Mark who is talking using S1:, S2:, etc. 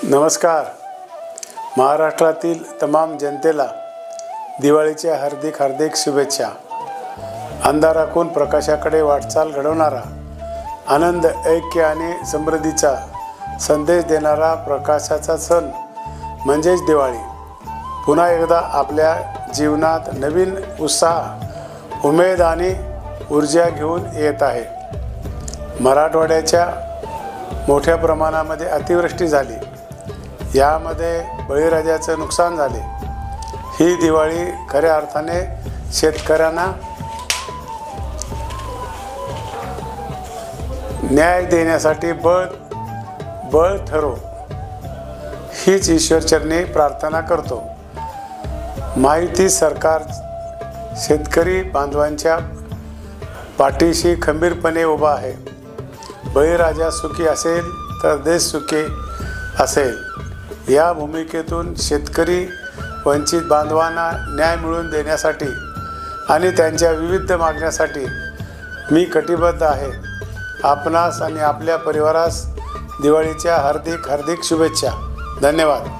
S1: नमस्कार. महाराष्ट्रातील तमाम जनतेला दिवाळीच्या हार्दिक शुभेच्छा. अंधारातून प्रकाशाकडे वाटचाल घडवणारा, आनंद, ऐक्य आणि समृद्धीचा संदेश देणारा प्रकाशाचा सण म्हणजेच दिवाळी पुन्हा एकदा आपल्या जीवनात नवीन उत्साह, उमेद आणि ऊर्जा घेऊन येत आहे. मराठवाड्याच्या मोठ्या प्रमाणामध्ये अतिवृष्टी झाली. यामध्ये बळीराजाचं नुकसान झाले. ही दिवाळी खऱ्या अर्थाने शेतकऱ्यांना न्याय देण्यासाठी बळ ठरो हीच ईश्वरचरणी प्रार्थना करतो. माहिती सरकार शेतकरी बांधवांच्या पाठीशी खंबीरपणे उभा आहे. बळीराजा सुखी असेल तर देश सुखी असेल. या भूमिकेतून शेतकरी वंचित बांधवांना न्याय मिळवून देण्यासाठी आणि त्यांच्या विविध मागण्यासाठी मी कटिबद्ध आहे. आपणास आणि आपल्या परिवारास दिवाळीच्या हार्दिक शुभेच्छा. धन्यवाद.